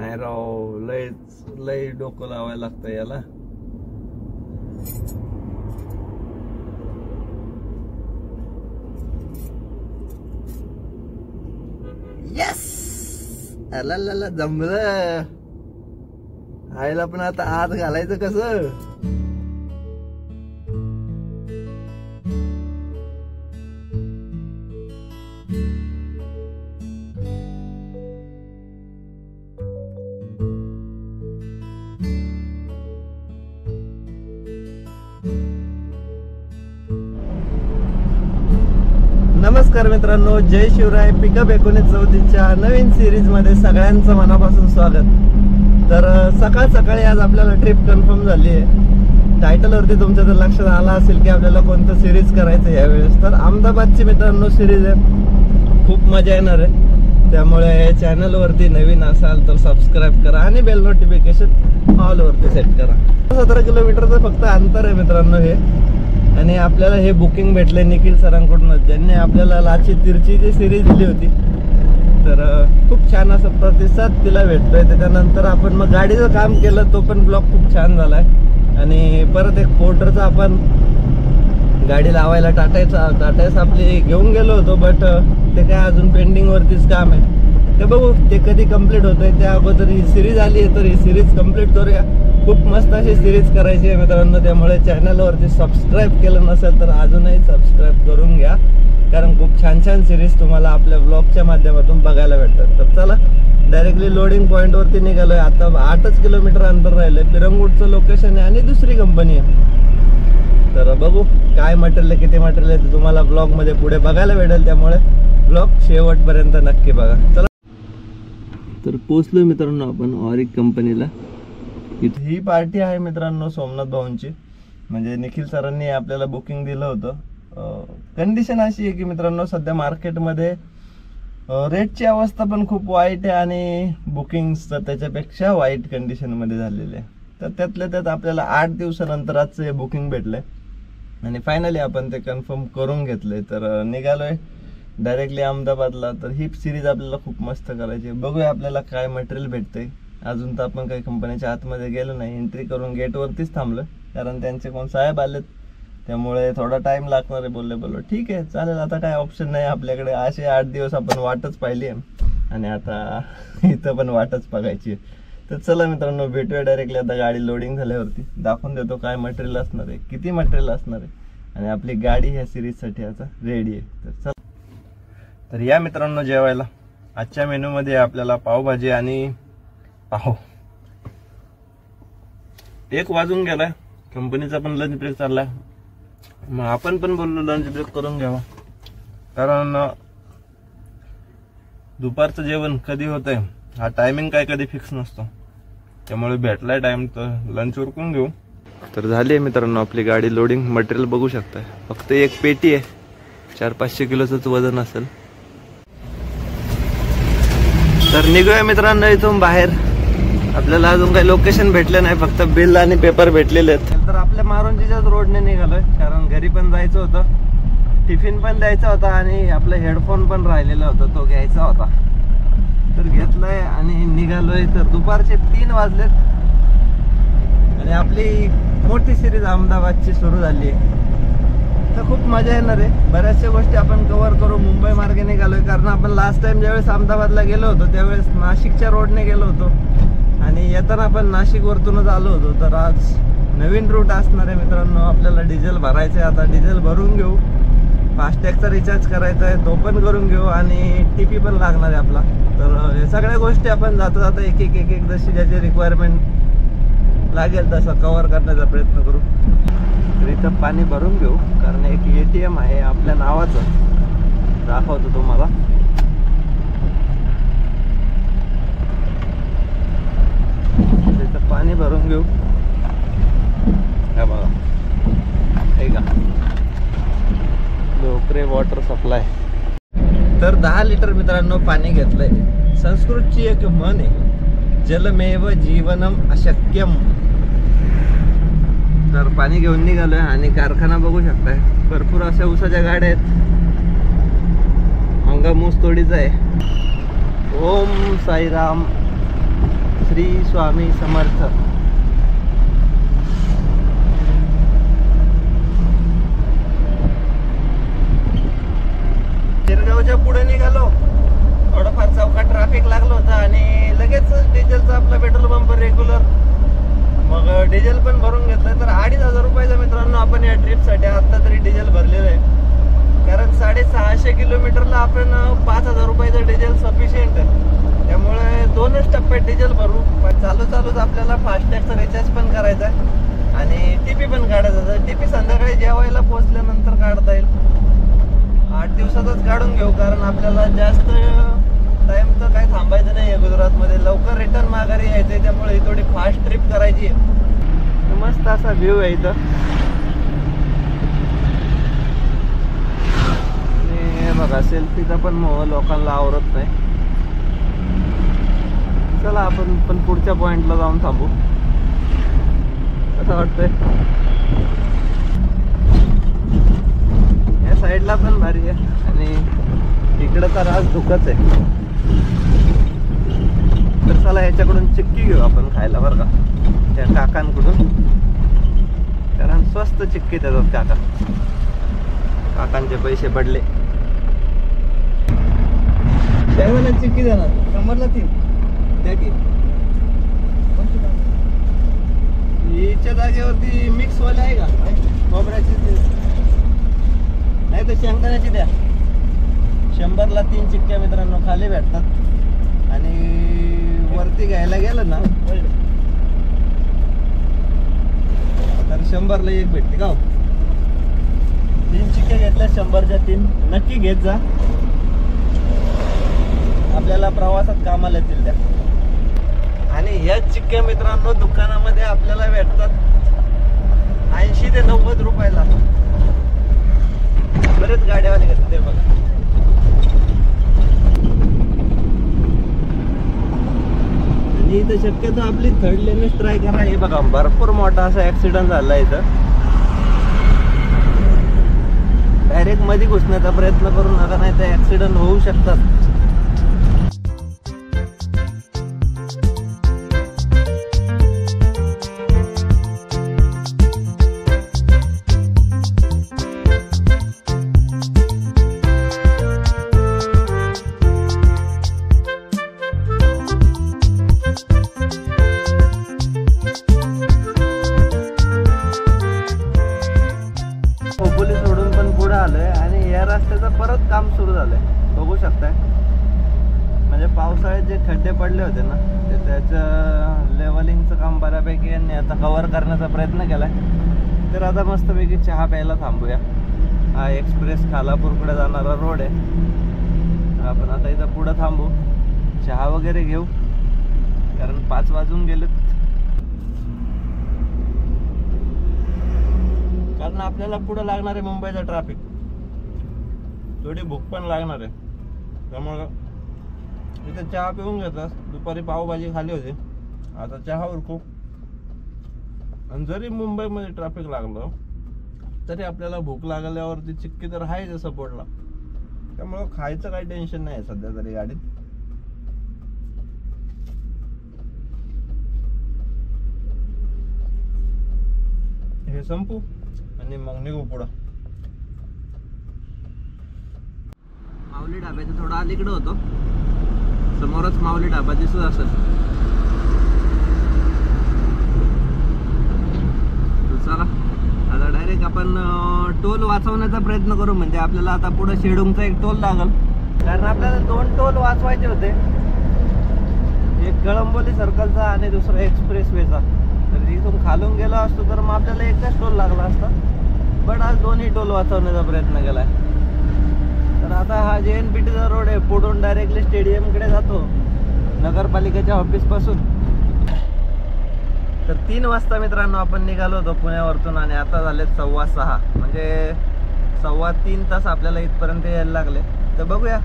नाही राव, लय डोकं लावायला लागतं याला. यस, अला जमलं. आईला पण आता आत घालायचं कसं? नमस्कार मित्रांनो, जय शिवराय. पिकअप 1934च्या नवीन सिरीज मध्ये सगळ्यांचं मनापासून स्वागत. तर सकाळी आज आपल्याला ट्रिप कन्फर्म झाली आहे. टायटल वरती तुमच्या जर लक्षात आला असेल की आपल्याला कोणतं सिरीज करायचं यावेळेस, तर अहमदाबादची मित्रांनो सिरीज आहे. खूप मजा येणार आहे. त्यामुळे चॅनल वरती नवीन असाल तर सबस्क्राईब करा आणि बेल नोटिफिकेशन ऑल वरती सेट करा. 17 किलोमीटरचं फक्त अंतर आहे मित्रांनो हे. आणि आपल्याला हे बुकिंग भेटले निखिल सरांकडून, ज्यांनी आपल्याला लाची तिरची जी सिरीज दिली होती. तर खूप छान असा प्रतिसाद तिला भेटतोय. त्याच्यानंतर आपण मग गाडीचं काम केलं, तो पण ब्लॉग खूप छान झालाय. आणि परत एक पोर्टरचा आपण गाडी लावायला टाटायस आपली घेऊन गेलो होतो, बट ते काय अजून पेंडिंग वरतीच काम आहे. ते बघू ते कधी कम्प्लीट होतंय. त्या अगोदर ही सिरीज आली आहे तर ही सिरीज कम्प्लीट करूया. खूप मस्त अशी सिरीज करायची आहे मित्रांनो. त्यामुळे चॅनलवरती सबस्क्राईब केलं नसेल तर अजूनही सबस्क्राईब करून घ्या, कारण खूप छान सिरीज तुम्हाला आपल्या ब्लॉगच्या माध्यमातून बघायला भेटतात. तर चला डायरेक्टली लोडिंग पॉईंट वरती निघालोय. आता 8 किलोमीटर अंतर राहिलंय. पिरंगुटचं लोकेशन आहे आणि दुसरी कंपनी आहे. तर बघू काय मटेरियल किती मटेरियल आहे ते तुम्हाला ब्लॉग मध्ये पुढे बघायला भेटेल. त्यामुळे ब्लॉग शेवटपर्यंत नक्की बघा. चला, तर पोहोचलोय मित्रांनो आपण ऑरिक कंपनीला. ही पार्टी आहे मित्रांनो सोमनाथ भाऊंची. म्हणजे निखिल सरांनी आपल्याला बुकिंग दिलं होतं. कंडिशन अशी आहे की मित्रांनो सध्या मार्केटमध्ये रेटची अवस्था पण खूप वाईट आहे आणि बुकिंग्स तर त्याच्यापेक्षा वाईट कंडिशन मध्ये झालेले आहे. तर त्यातल्या त्यात आपल्याला 8 दिवसानंतर आजचं हे बुकिंग भेटलंय आणि फायनली आपण ते कन्फर्म करून घेतलंय. तर निघालोय डायरेक्टली अहमदाबादला. तर ही सिरीज आपल्याला खूप मस्त करायची. बघूया आपल्याला काय मटेरियल भेटतंय. अजून तर आपण काही कंपनीच्या आतमध्ये गेलो नाही. एंट्री करून गेटवरतीच थांबलोय, कारण त्यांचे कोण साहेब आलेत, त्यामुळे थोडा टाइम लागणार आहे. बोललो ठीक आहे चालेल, आता काय ऑप्शन नाही आपल्याकडे. असे 8 दिवस आपण वाटच पाहिली आहे आणि आता इथं पण वाटच बघायची. तर चला मित्रांनो भेटूया डायरेक्टली. आता गाडी लोडिंग झाल्यावरती दाखवून देतो काय मटेरियल असणार आहे, किती मटेरियल असणार आहे आणि आपली गाडी ह्या सिरीजसाठी आता रेडी आहे. तर चला, तर या मित्रांनो जेवायला. आजच्या मेनू मध्ये आपल्याला पावभाजी आणि पाव. 1 वाजून गेलाय. कंपनीचा पण लंच ब्रेक चाललाय. मग आपण पण बोललो लंच ब्रेक करून घ्यावा, कारण दुपारचं जेवण कधी होतंय हा टायमिंग काय कधी फिक्स नसतो. त्यामुळे भेटलाय टाइम तर लंच उरकून घेऊ. तर झाली आहे मित्रांनो आपली गाडी लोडिंग. मटेरियल बघू शकताय. फक्त एक पेटी आहे, 400-500 किलोच वजन असेल. तर निघूया मित्रांनो इथून बाहेर. आपल्याला अजून काही लोकेशन भेटले नाही, फक्त बिल आणि पेपर भेटलेले आहेत. तर आपल्या मारुंजीच्याच रोडने निघालोय, कारण घरी पण जायचं होतं, टिफिन पण द्यायचा होता आणि आपला हेडफोन पण राहिलेला होता तो घ्यायचा होता. तर घेतलाय आणि निघालोय. तर दुपारचे 3 वाजलेत आणि आपली मोठी सिरीज अहमदाबादची सुरू झाली आहे. तर खूप मजा येणार आहे. बऱ्याचशा गोष्टी आपण कव्हर करू. मुंबई मार्गे निघालोय, कारण आपण लास्ट टाइम ज्यावेळेस अहमदाबादला गेलो होतो त्यावेळेस नाशिकच्या रोडने गेलो होतो आणि येताना आपण नाशिक वरतूनच आलो होतो. तर आज नवीन रूट असणार आहे मित्रांनो. आपल्याला डिझेल भरायचं आहे. आता डिझेल भरून घेऊ. फास्टॅगचा रिचार्ज करायचा आहे, तो पण करून घेऊ आणि टीपी पण लागणार आहे आपला. तर हे सगळ्या गोष्टी आपण जाता जाता एक एक जशी ज्याची रिक्वायरमेंट लागेल तसं कव्हर करण्याचा प्रयत्न करू. तर इथं पाणी भरून घेऊ, कारण एक ATM आहे आपल्या नावाचं, दाखवतो तुम्हाला. इथं पाणी भरून घेऊ. हे बघा, हे का लोकरे वॉटर सप्लाय. तर 10 लिटर मित्रांनो पाणी घेतलंय. संस्कृतची एक म्हण आहे, जलमेव जीवनम अशक्यम. तर पाणी घेऊन निघालोय आणि कारखाना बघू शकताय. भरपूर अशा ऊसाच्या गाड्या आहेत. अंगाम ऊस तोडीचा आहे. ओम साईराम. श्री स्वामी समर्थ. शिरगावच्या पुढे निघालो, थोडंफार चौकात ट्रॅफिक लागलं होतं आणि लगेच डिझेलचा आपला पेट्रोल पंप रेग्युलर, मग डिझेल पण भरून घेतलं. तर 2500 रुपयाचा मित्रांनो आपण या ट्रिपसाठी आत्ता तरी डिझेल भरलेलं आहे, कारण 650 किलोमीटरला आपण 5000 रुपयाचं डिझेल सफिशियंट आहे. त्यामुळे 2च टप्प्यात डिझेल भरू. पण चालूच आपल्याला फास्टॅगचा रिचार्ज पण करायचा आहे आणि टीपी पण काढायचा. तर टीपी संध्याकाळी जेवायला पोहोचल्यानंतर काढता येईल. 8 दिवसातच काढून घेऊ, कारण आपल्याला जास्त टाइम तर काही थांबायचं नाही आहे गुजरातमध्ये. लवकर रिटर्न माघारी यायचं आहे, त्यामुळे ही थोडी फास्ट ट्रिप करायची आहे. मस्त असा व्ह्यू आहे इथं. आणि बघा सेल्फीचा पण मोह लोकांना आवरत नाही. चला आपण पण पुढच्या पॉइंटला जाऊन थांबू. कसं वाटतंय? या साईडला पण भारी आहे आणि इकडं तर आज धुकच आहे. तर चला ह्याच्याकडून चिक्की घेऊ आपण खायला बरं का, त्या काकांकडून, कारण स्वस्त चिक्की देतात काकांचे पैसे पडले. त्यावेळेला चिक्की देणार 100ला 3 द्या की. हिच्या जागेवरती मिक्स वाले आहे का खोबऱ्याची? नाही तर शेंगदाण्याची द्या. 100ला 3 चिक्क्या मित्रांनो खाली भेटतात. आणि वरती घ्यायला गेलं ना तर 100ला 1 भेटते का. 3 चिक्क्या घेतल्या 100च्या 3 नक्की घेत जा, आपल्याला प्रवासात कामाला येतील त्या. आणि ह्याच चिक्क्या मित्रांनो दुकानामध्ये आपल्याला भेटतात 80 ते 90 रुपयाला. बरेच गाड्यावाले घेतात ते बघा. आणि इथं शक्यतो आपली 3rd लेनच ट्राय करा. हे बघा भरपूर मोठा असा ऍक्सिडेंट झाला इथं. डायरेक्ट मध्ये घुसण्याचा प्रयत्न करू नका, नाही तर ऍक्सिडेंट होऊ शकतात. सोडून पण पुढे आलोय आणि या रस्त्याचं परत काम सुरू झालंय, बघू शकताय. म्हणजे पावसाळ्यात जे खड्डे पडले होते ना, ते त्याचं लेवलिंगचं काम बऱ्यापैकी यांनी आता कव्हर करण्याचा प्रयत्न केलाय. तर आता मस्तपैकी चहा प्यायला थांबूया. हा एक्सप्रेस खालापूरकडे जाणारा रोड आहे. आपण आता इथं पुढं थांबू, चहा वगैरे घेऊ, कारण 5 वाजून गेलेत. कारण आपल्याला पुढे लागणार आहे मुंबईचा ट्रॅफिक, थोडी भूक पण लागणार आहे. त्यामुळं इथे चहा पिऊन घेतात. दुपारी पावभाजी खाली होती, आता चहावर खूप. आणि जरी मुंबईमध्ये ट्रॅफिक लागलं तरी आपल्याला भूक लागल्यावरती चिक्की तर आहे सपोर्टला. त्यामुळं खायचं काही टेन्शन नाही सध्या तरी गाडीत. हे संपू आणि मग निघू पुढं. माऊली ढाब्याचं थोडं अलीकडे होतो, समोरच माऊली ढाबा दिसत असेल. चला आता डायरेक्ट आपण टोल वाचवण्याचा प्रयत्न करू. म्हणजे आपल्याला आता पुढे शेडूंगचा एक टोल लागल, कारण आपल्याला 2 टोल वाचवायचे होते, एक कळंबोली सर्कलचा आणि दुसरा एक्सप्रेस वेचा. तर इथून खालून गेलो असतो तर मग आपल्याला एकच टोल लागला असता, पण आज 2ही टोल वाचवण्याचा प्रयत्न केलाय. तर आता हा JNPTचा रोड आहे, पुढून डायरेक्टली स्टेडियमकडे जातो नगरपालिकेच्या ऑफिस पासून. तर 3 वाजता मित्रांनो आपण निघालो होतो पुण्यावरतून आणि आता झाले 6:15, म्हणजे 3.25 तास आपल्याला इथपर्यंत यायला लागले. तर बघूया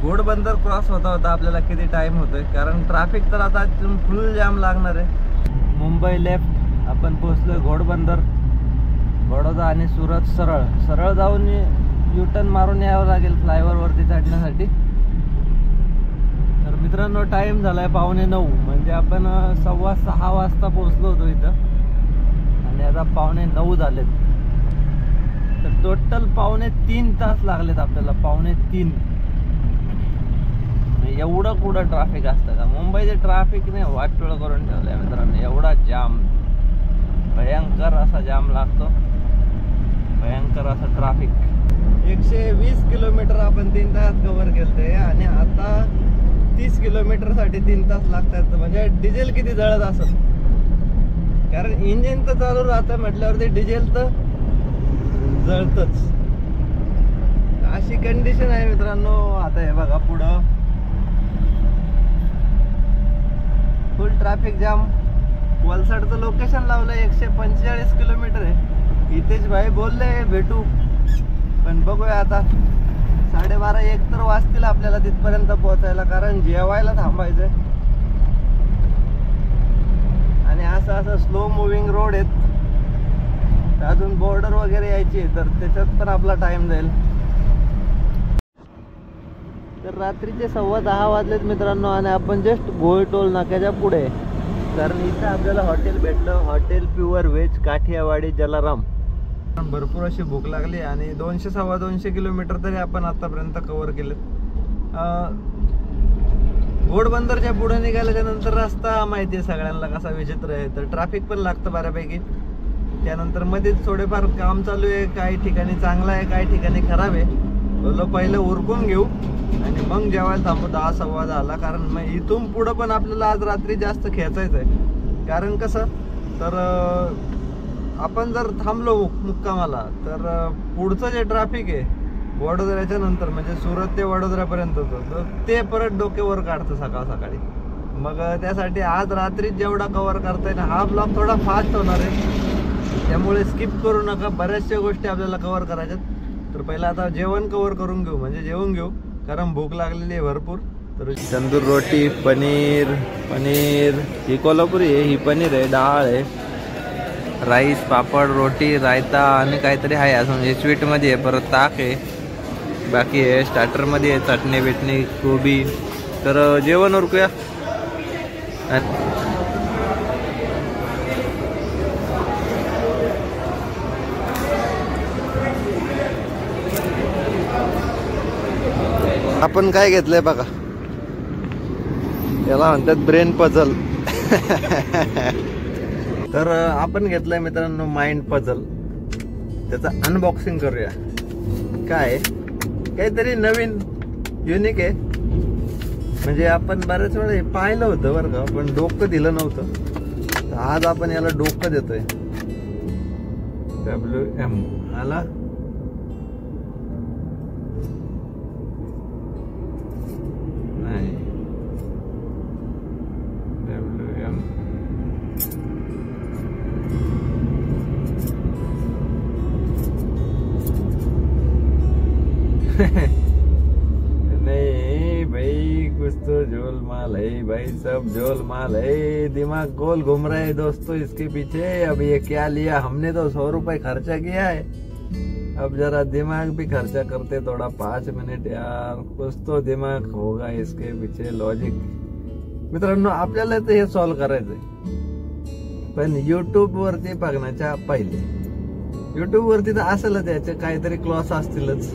घोडबंदर क्रॉस होता आपल्याला किती टाइम होतोय, कारण ट्रॅफिक तर आता फुल जाम लागणार आहे. मुंबई लेफ्ट आपण पोहोचलोय घोडबंदर, बडोदा आणि सुरत सरळ जाऊन U-टर्न मारून यावं लागेल फ्लायओव्हर वरती चढण्यासाठी. तर मित्रांनो टाइम झालाय 5:45, म्हणजे आपण 6:15 वाजता पोहोचलो होतो इथं आणि आता 9:15 झालेत. तर टोटल 2.5 तास लागलेत आपल्याला. 2.5 एवढं कुठं ट्रॅफिक असतं का? मुंबईचे ट्रॅफिकने वाटोळ करून ठेवलंय मित्रांनो. एवढा जाम, भयंकर असा जाम लागतो, भयंकर असं ट्रॅफिक. 120 किलोमीटर आपण 3 तासात कव्हर केलंय आणि आता 30 किलोमीटर साठी 3 तास लागतात. म्हणजे डिझेल किती जळत असेल, कारण इंजिन तर चालू राहतं म्हटल्यावरती डिझेल तर जळतच. अशी कंडिशन आहे मित्रांनो. आता हे बघा पुढं फुल ट्रॅफिक जाम. वलसाडचं लोकेशन लावलं 145 किलोमीटर आहे. हितेश भाई बोलले भेटू, पण बघूया आता 12:30-1 तर वाजतील आपल्याला तिथपर्यंत पोहोचायला, कारण जेवायला थांबायचंय. आणि असं स्लो मुव्हिंग रोड आहेत, अजून बॉर्डर वगैरे यायची, तर त्याच्यात पण आपला टाइम जाईल. तर रात्रीचे 10:15 वाजलेत मित्रांनो आणि आपण जस्ट भोई टोल नाक्याच्या पुढे, कारण इथं आपल्याला हॉटेल भेटलं. Hotel pure veg Kathiawadi Jalaram. भरपूर अशी भूक लागली आणि 200-250 किलोमीटर तरी आपण आतापर्यंत कव्हर केले. घोडबंदरच्या पुढे निघाल्याच्या नंतर रस्ता माहिती आहे सगळ्यांना कसा विचित्र आहे, तर ट्रॅफिक पण लागतं बऱ्यापैकी. त्यानंतर मध्येच थोडेफार काम चालू आहे, काही ठिकाणी चांगलं आहे, काही ठिकाणी खराब आहे. बोललो पहिलं उरकून घेऊ आणि मग जेवायला थांबू 10-10:15, कारण मग इथून पुढं पण आपल्याला आज रात्री जास्त खेचायचं आहे. कारण कसं, तर आपण जर थांबलो मुक्कामाला तर पुढचं जे ट्रॅफिक आहे वडोदऱ्याच्या नंतर, म्हणजे सुरत ते वडोदऱ्यापर्यंतचं, तर ते परत डोक्यावर काढतं सकाळ सकाळी. मग त्यासाठी आज रात्री जेवढा कव्हर करता येईल, हा ब्लॉग थोडा फास्ट होणार आहे, त्यामुळे स्किप करू नका. बऱ्याचशा गोष्टी आपल्याला कव्हर करायच्यात. तर पहिला आता जेवण कव्हर करून घेऊ, म्हणजे जेवून घेऊ, कारण भूक लागलेली आहे भरपूर. तर तंदूर रोटी, पनीर ही कोल्हापुरी आहे, ही पनीर आहे, डाळ आहे, राईस, पापड, रोटी, रायता आणि काहीतरी आहे अजून. हे स्वीटमध्ये आहे, परत ताक आहे, बाकी आहे स्टार्टरमध्ये आहे चटणी बिटणी, कोबी. तर जेवण उरकूया. आपण काय घेतलंय बघा, याला म्हणतात ब्रेन पझल. तर आपण घेतलंय मित्रांनो माइंड पझल. त्याचा अनबॉक्सिंग करूया. काय काहीतरी नवीन युनिक आहे, म्हणजे आपण बऱ्याच वेळा हे पाहिलं होतं बरं का, पण डोकं दिलं नव्हतं. तर आज आपण याला डोकं देतोय. WM आला. नाही WM नहीं भाई, कुछ तो झोल माल है भाई, सब झोल माल है. दिमाग गोल घूम रहा है दोस्तों इसके पीछे. अब ये क्या लिया हमने, तो 100 रुपए खर्चा किया है. अब जरा दिमाग भी खर्चा करते थोड़ा, 5 मिनिट यार, कुछ तो दिमाग होगा इसके पीछे, लॉजिक. मित्रांनो आपल्याला तर हे सॉल्व करायचंय, पण युट्यूब वरती बघण्याच्या पहिले युट्यूब वरती तर असेलच याचे काहीतरी क्लॉस असतीलच.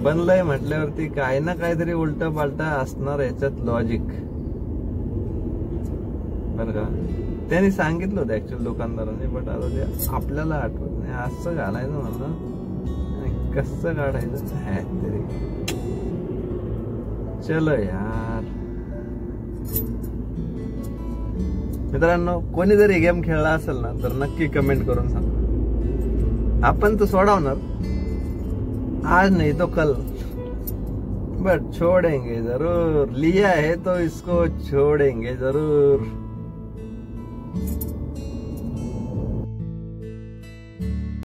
बनलंय म्हटल्यावरती काही ना काहीतरी उलट पालट असणार याच्यात लॉजिक, बरं का. त्यांनी सांगितलं होतं ऍक्च्युअली दुकानदारांनी, बट आता ते आपल्याला आठवत नाही. असं घालायचं म्हणलं, कसं काढायचं है तरी. चलो यार. मित्रांनो कोणी जर ही गेम खेळला असेल ना, तर नक्की कमेंट करून सांगा. आपण तो सोडवणार आज नहीं तो कल, बट छोड़ेंगे जरूर. लिया है तो इसको छोड़ेंगे जरूर.